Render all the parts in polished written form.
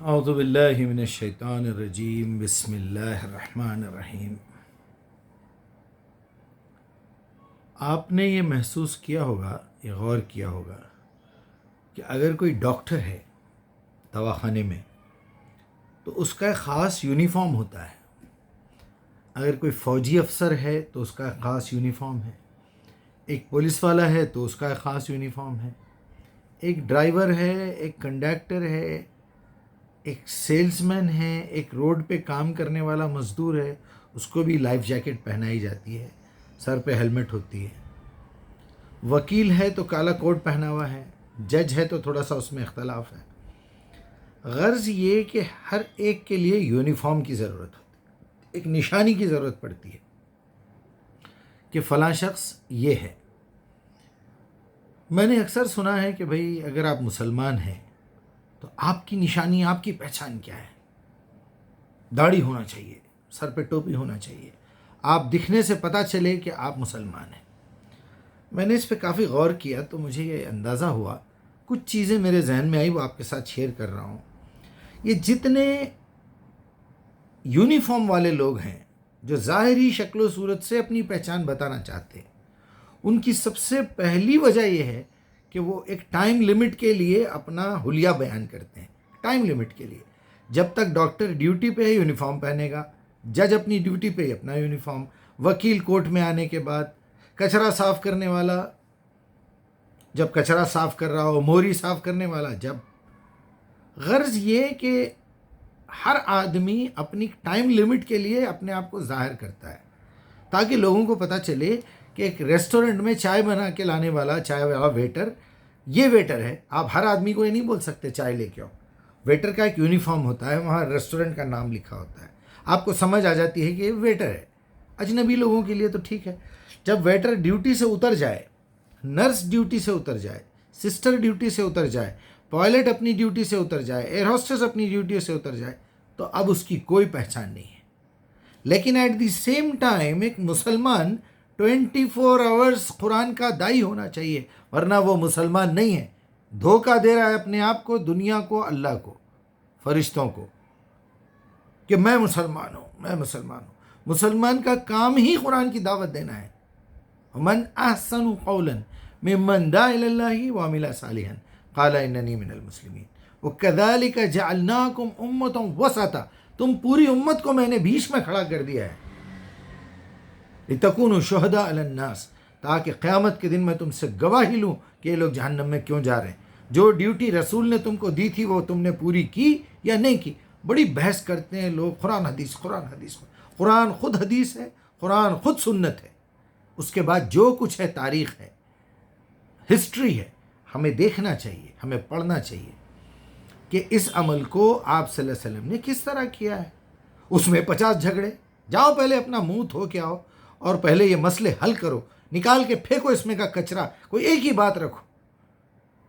اعوذ باللہ من الشیطان الرجیم، بسم اللہ الرحمن الرحیم۔ آپ نے یہ محسوس کیا ہوگا، یہ غور کیا ہوگا کہ اگر کوئی ڈاکٹر ہے دواخانے میں تو اس کا ایک خاص یونیفارم ہوتا ہے، اگر کوئی فوجی افسر ہے تو اس کا ایک خاص یونیفارم ہے، ایک پولیس والا ہے تو اس کا ایک خاص یونیفارم ہے، ایک ڈرائیور ہے، ایک کنڈکٹر ہے، ایک سیلز مین ہے، ایک روڈ پہ کام کرنے والا مزدور ہے، اس کو بھی لائف جیکٹ پہنائی جاتی ہے، سر پہ ہیلمٹ ہوتی ہے۔ وکیل ہے تو کالا کوٹ پہنا ہوا ہے، جج ہے تو تھوڑا سا اس میں اختلاف ہے۔ غرض یہ کہ ہر ایک کے لیے یونیفارم کی ضرورت ہوتی ہے، ایک نشانی کی ضرورت پڑتی ہے کہ فلاں شخص یہ ہے۔ میں نے اکثر سنا ہے کہ بھئی اگر آپ مسلمان ہیں تو آپ کی نشانی، آپ کی پہچان کیا ہے؟ داڑھی ہونا چاہیے، سر پہ ٹوپی ہونا چاہیے، آپ دکھنے سے پتہ چلے کہ آپ مسلمان ہیں۔ میں نے اس پہ کافی غور کیا تو مجھے یہ اندازہ ہوا، کچھ چیزیں میرے ذہن میں آئی، وہ آپ کے ساتھ شیئر کر رہا ہوں۔ یہ جتنے یونیفارم والے لوگ ہیں جو ظاہری شکل و صورت سے اپنی پہچان بتانا چاہتے ہیں، ان کی سب سے پہلی وجہ یہ ہے کہ وہ ایک ٹائم لمٹ کے لیے اپنا حلیہ بیان کرتے ہیں۔ ٹائم لمٹ کے لیے، جب تک ڈاکٹر ڈیوٹی پہ ہے یونیفارم پہنے گا، جج اپنی ڈیوٹی پہ اپنا یونیفارم، وکیل کورٹ میں آنے کے بعد، کچرا صاف کرنے والا جب کچرا صاف کر رہا ہو، موری صاف کرنے والا جب۔ غرض یہ کہ ہر آدمی اپنی ٹائم لمٹ کے لیے اپنے آپ کو ظاہر کرتا ہے تاکہ لوگوں کو پتہ چلے کہ ایک ریسٹورنٹ میں چائے بنا کے لانے والا، چائے والا ویٹر، یہ ویٹر ہے۔ آپ ہر آدمی کو یہ نہیں بول سکتے چائے لے کے آؤ، ویٹر کا ایک یونیفارم ہوتا ہے، وہاں ریسٹورنٹ کا نام لکھا ہوتا ہے، آپ کو سمجھ آ جاتی ہے کہ یہ ویٹر ہے۔ اجنبی لوگوں کے لیے تو ٹھیک ہے، جب ویٹر ڈیوٹی سے اتر جائے، نرس ڈیوٹی سے اتر جائے، سسٹر ڈیوٹی سے اتر جائے، پائلٹ اپنی ڈیوٹی سے اتر جائے، ایئر ہوسٹس اپنی ڈیوٹی سے اتر جائے، تو اب اس کی کوئی پہچان نہیں ہے۔ لیکن ایٹ دی سیم ٹائم ایک مسلمان 24 آورز قرآن کا داعی ہونا چاہیے، ورنہ وہ مسلمان نہیں ہے، دھوکہ دے رہا ہے اپنے آپ کو، دنیا کو، اللہ کو، فرشتوں کو، کہ میں مسلمان ہوں، میں مسلمان ہوں۔ مسلمان کا کام ہی قرآن کی دعوت دینا ہے۔ من احسن قولا ممن دعا الی اللہ وعمل صالحا قال اننی من المسلمین وکذالک جعلناکم امۃ وسطا، تم پوری امت کو میں نے بیچ میں کھڑا کر دیا ہے، لتکونوا شہداء علی الناس، تاکہ قیامت کے دن میں تم سے گواہی لوں کہ یہ لوگ جہنم میں کیوں جا رہے ہیں۔ جو ڈیوٹی رسول نے تم کو دی تھی وہ تم نے پوری کی یا نہیں کی؟ بڑی بحث کرتے ہیں لوگ، قرآن حدیث، قرآن حدیث۔ قرآن خود حدیث ہے، قرآن خود سنت ہے، اس کے بعد جو کچھ ہے تاریخ ہے، ہسٹری ہے۔ ہمیں دیکھنا چاہیے، ہمیں پڑھنا چاہیے کہ اس عمل کو آپ صلی اللہ علیہ وسلم نے کس طرح کیا ہے۔ اس میں 50 جھگڑے، جاؤ پہلے اپنا منہ دھو کے آؤ اور پہلے یہ مسئلے حل کرو، نکال کے پھینکو اس میں کا کچرا، کوئی ایک ہی بات رکھو۔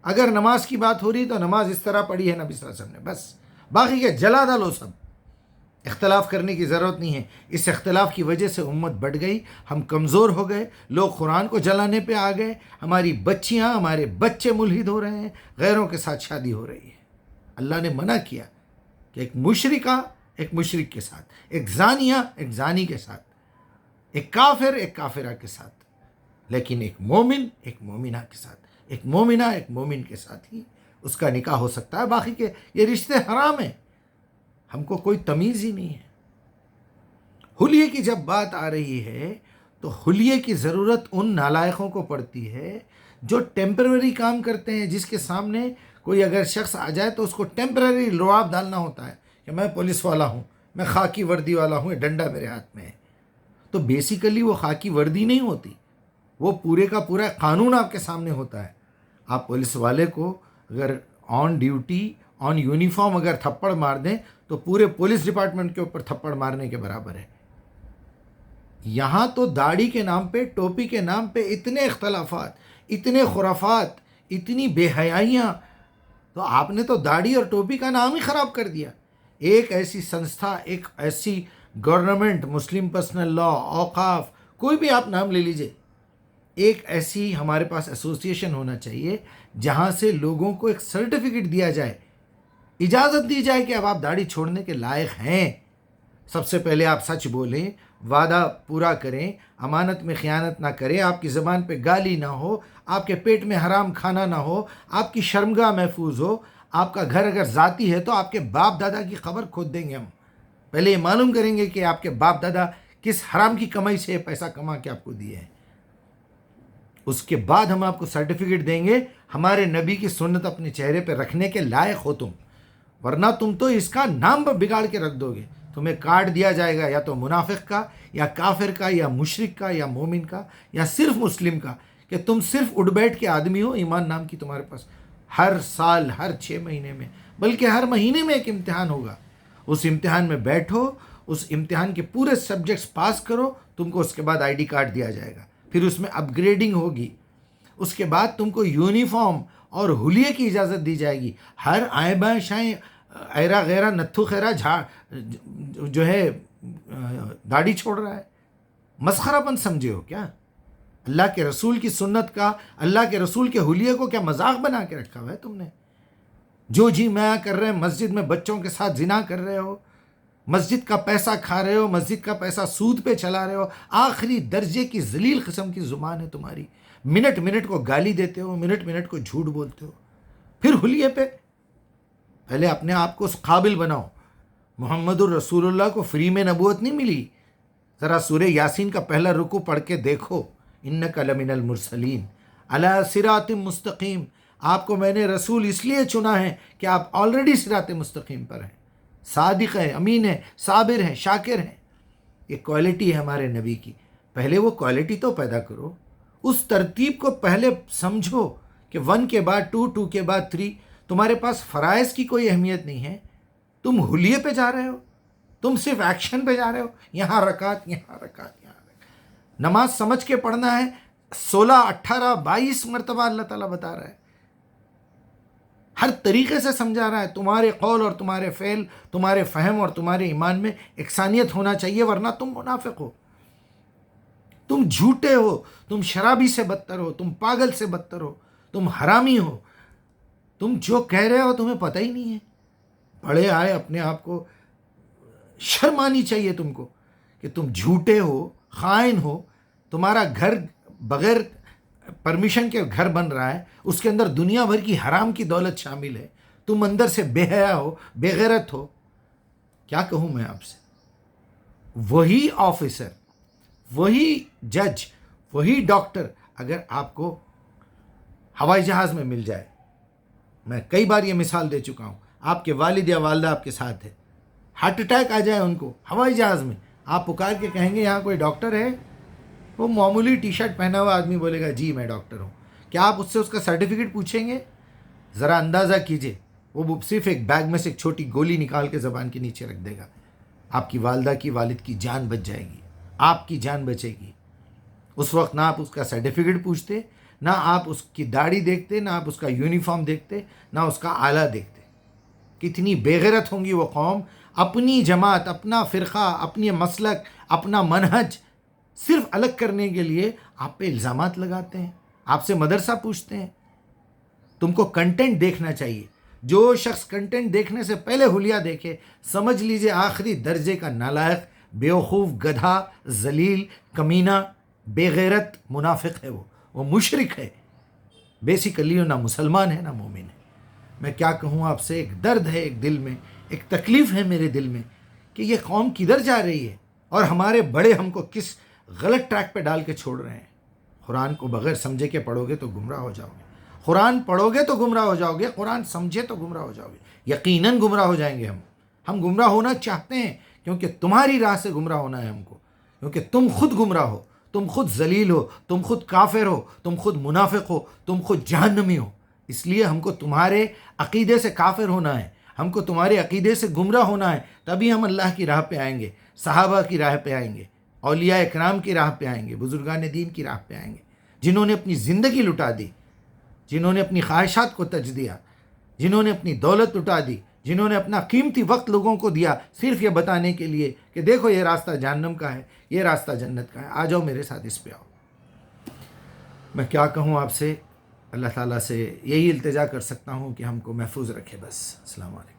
اگر نماز کی بات ہو رہی تو نماز اس طرح پڑھی ہے نبی صلی اللہ علیہ وسلم نے، بس باقی کے جلا ڈالو سب، اختلاف کرنے کی ضرورت نہیں ہے۔ اس اختلاف کی وجہ سے امت بڑھ گئی، ہم کمزور ہو گئے، لوگ قرآن کو جلانے پہ آ گئے، ہماری بچیاں، ہمارے بچے ملحد ہو رہے ہیں، غیروں کے ساتھ شادی ہو رہی ہے۔ اللہ نے منع کیا کہ ایک مشرکہ ایک مشرک کے ساتھ، ایک زانیہ ایک زانی کے ساتھ، ایک کافر ایک کافرہ کے ساتھ، لیکن ایک مومن ایک مومنہ کے ساتھ، ایک مومنہ ایک مومن کے ساتھ ہی اس کا نکاح ہو سکتا ہے، باقی کے یہ رشتے حرام ہیں۔ ہم کو کوئی تمیز ہی نہیں ہے۔ حلیے کی جب بات آ رہی ہے تو حلیے کی ضرورت ان نالائقوں کو پڑتی ہے جو ٹیمپرری کام کرتے ہیں، جس کے سامنے کوئی اگر شخص آ جائے تو اس کو ٹیمپرری لعاب ڈالنا ہوتا ہے کہ میں پولیس والا ہوں، میں خاکی وردی والا ہوں، یہ ڈنڈا میرے ہاتھ میں ہے۔ تو بیسیکلی وہ خاکی وردی نہیں ہوتی، وہ پورے کا پورا قانون آپ کے سامنے ہوتا ہے۔ آپ پولیس والے کو اگر آن ڈیوٹی، آن یونیفارم اگر تھپڑ مار دیں تو پورے پولیس ڈپارٹمنٹ کے اوپر تھپڑ مارنے کے برابر ہے۔ یہاں تو داڑھی کے نام پہ، ٹوپی کے نام پہ اتنے اختلافات، اتنے خرافات، اتنی بے حیائیاں، تو آپ نے تو داڑھی اور ٹوپی کا نام ہی خراب کر دیا۔ ایک ایسی سنستھا، ایک ایسی گورنمنٹ، مسلم پرسنل لا، اوقاف، کوئی بھی آپ نام لے لیجئے، ایک ایسی ہمارے پاس ایسوسیشن ہونا چاہیے جہاں سے لوگوں کو ایک سرٹیفکیٹ دیا جائے اجازت دی جائے کہ اب آپ داڑھی چھوڑنے کے لائق ہیں، سب سے پہلے آپ سچ بولیں، وعدہ پورا کریں، امانت میں خیانت نہ کریں، آپ کی زبان پہ گالی نہ ہو، آپ کے پیٹ میں حرام کھانا نہ ہو، آپ کی شرمگاہ محفوظ ہو، آپ کا گھر اگر ذاتی ہے تو آپ کے باپ دادا کی خبر کھود دیں گے ہم، پہلے یہ معلوم کریں گے کہ آپ کے باپ دادا کس حرام کی کمائی سے پیسہ کما کے آپ کو دیے ہیں، اس کے بعد ہم آپ کو سرٹیفکیٹ دیں گے ہمارے نبی کی سنت اپنے چہرے پہ رکھنے کے لائق ہو تم، ورنہ تم تو اس کا نام بگاڑ کے رکھ دو گے، تمہیں کارڈ دیا جائے گا یا تو منافق کا یا کافر کا یا مشرک کا یا مومن کا یا صرف مسلم کا، کہ تم صرف اٹھ بیٹھ کے آدمی ہو، ایمان نام کی تمہارے پاس ہر سال ہر 6 مہینے میں بلکہ ہر مہینے میں ایک امتحان ہوگا، اس امتحان میں بیٹھو، اس امتحان کے پورے سبجیکٹس پاس کرو، تم کو اس کے بعد آئی ڈی کارڈ دیا جائے گا، پھر اس میں اپ گریڈنگ ہوگی، اس کے بعد تم کو یونیفارم اور حلیے کی اجازت دی جائے گی، ہر آئیں بائیں شائیں ایرا غیرہ نتھو خیرہ جو ہے داڑھی چھوڑ رہا ہے، مسخرہ پن سمجھے ہو کیا؟ اللہ کے رسول کی سنت کا، اللہ کے رسول کے حلیے کو کیا مذاق بنا کے رکھا ہوا ہے تم نے؟ جو جی میں کر رہے ہیں، مسجد میں بچوں کے ساتھ زنا کر رہے ہو، مسجد کا پیسہ کھا رہے ہو، مسجد کا پیسہ سود پہ چلا رہے ہو، آخری درجے کی ذلیل قسم کی زبان ہے تمہاری، منٹ منٹ کو گالی دیتے ہو، منٹ منٹ کو جھوٹ بولتے ہو، پھر حلیے پہ پہلے اپنے آپ کو اس قابل بناؤ، محمد الرسول اللہ کو فری میں نبوت نہیں ملی، ذرا سورہ یاسین کا پہلا رکوع پڑھ کے دیکھو، انک لمن المرسلین علی صراط مستقیم، آپ کو میں نے رسول اس لیے چنا ہے کہ آپ آلریڈی صراط مستقیم پر ہیں، صادق ہیں، امین ہیں، صابر ہیں، شاکر ہیں، یہ کوالٹی ہے ہمارے نبی کی، پہلے وہ کوالٹی تو پیدا کرو، اس ترتیب کو پہلے سمجھو کہ 1 کے بعد 2، 2 کے بعد 3، تمہارے پاس فرائض کی کوئی اہمیت نہیں ہے، تم حلیے پہ جا رہے ہو، تم صرف ایکشن پہ جا رہے ہو، یہاں رکعت یہاں رکعت یہاں رکعت، نماز سمجھ کے پڑھنا ہے، 16، 18، 22 مرتبہ اللہ تعالیٰ بتا رہا ہے، ہر طریقے سے سمجھا رہا ہے، تمہارے قول اور تمہارے فعل، تمہارے فہم اور تمہارے ایمان میں یکسانیت ہونا چاہیے، ورنہ تم منافق ہو، تم جھوٹے ہو، تم شرابی سے بدتر ہو، تم پاگل سے بدتر ہو، تم حرامی ہو، تم جو کہہ رہے ہو تمہیں پتہ ہی نہیں ہے، پڑھے آئے اپنے آپ کو شرم آنی چاہیے تم کو کہ تم جھوٹے ہو، خائن ہو، تمہارا گھر بغیر پرمیشن کے گھر بن رہا ہے، اس کے اندر دنیا بھر کی حرام کی دولت شامل ہے، تم اندر سے بے حیا ہو، بے غیرت ہو، کیا کہوں میں آپ سے؟ وہی آفیسر، وہی جج، وہی ڈاکٹر اگر آپ کو ہوائی جہاز میں مل جائے، میں کئی بار یہ مثال دے چکا ہوں، آپ کے والد یا والدہ آپ کے ساتھ ہے، ہارٹ اٹیک آ جائے ان کو ہوائی جہاز میں، آپ پکار کے کہیں گے یہاں کوئی ڈاکٹر ہے؟ وہ معمولی ٹی شرٹ پہنا ہوا آدمی بولے گا جی میں ڈاکٹر ہوں، کیا آپ اس سے اس کا سرٹیفکیٹ پوچھیں گے؟ ذرا اندازہ کیجئے، وہ صرف ایک بیگ میں سے ایک چھوٹی گولی نکال کے زبان کے نیچے رکھ دے گا، آپ کی والدہ کی والد کی جان بچ جائے گی، آپ کی جان بچے گی، اس وقت نہ آپ اس کا سرٹیفکیٹ پوچھتے، نہ آپ اس کی داڑھی دیکھتے، نہ آپ اس کا یونیفارم دیکھتے، نہ اس کا آلہ دیکھتے، کتنی بے غیرت ہوں گی وہ قوم، اپنی جماعت، اپنا فرقہ، اپنی مسلک، اپنا منہج صرف الگ کرنے کے لیے آپ پہ الزامات لگاتے ہیں، آپ سے مدرسہ پوچھتے ہیں، تم کو کنٹینٹ دیکھنا چاہیے، جو شخص کنٹینٹ دیکھنے سے پہلے حلیہ دیکھے، سمجھ لیجئے آخری درجے کا نالائق، بیوقوف، گدھا، ذلیل، کمینہ، بے غیرت منافق ہے، وہ مشرک ہے، بیسیکلی نہ مسلمان ہے نہ مومن ہے۔ میں کیا کہوں آپ سے، ایک درد ہے ایک دل میں، ایک تکلیف ہے میرے دل میں کہ یہ قوم کدھر جا رہی ہے اور ہمارے بڑے ہم کو کس غلط ٹریک پہ ڈال کے چھوڑ رہے ہیں۔ قرآن کو بغیر سمجھے کے پڑھو گے تو گمراہ ہو جاؤ گے، قرآن پڑھو گے تو گمراہ ہو جاؤ گے، قرآن سمجھے تو گمراہ ہو جاؤ گے، یقیناً گمراہ ہو جائیں گے ہم گمراہ ہونا چاہتے ہیں کیونکہ تمہاری راہ سے گمراہ ہونا ہے ہم کو، کیونکہ تم خود گمراہ ہو، تم خود ذلیل ہو، تم خود کافر ہو، تم خود منافق ہو، تم خود جہنمی ہو، اس لیے ہم کو تمہارے عقیدے سے کافر ہونا ہے، ہم کو تمہارے عقیدے سے گمراہ ہونا ہے، تبھی ہم اللہ کی راہ پہ آئیں گے، صحابہ کی راہ پہ آئیں گے، اولیاء اکرام کی راہ پہ آئیں گے، بزرگان دین کی راہ پہ آئیں گے، جنہوں نے اپنی زندگی لٹا دی، جنہوں نے اپنی خواہشات کو تج دیا، جنہوں نے اپنی دولت لٹا دی، جنہوں نے اپنا قیمتی وقت لوگوں کو دیا صرف یہ بتانے کے لیے کہ دیکھو یہ راستہ جہنم کا ہے، یہ راستہ جنت کا ہے، آ جاؤ میرے ساتھ اس پہ آؤ۔ میں کیا کہوں آپ سے، اللہ تعالیٰ سے یہی التجا کر سکتا ہوں کہ ہم کو محفوظ رکھے، بس۔ السلام علیکم۔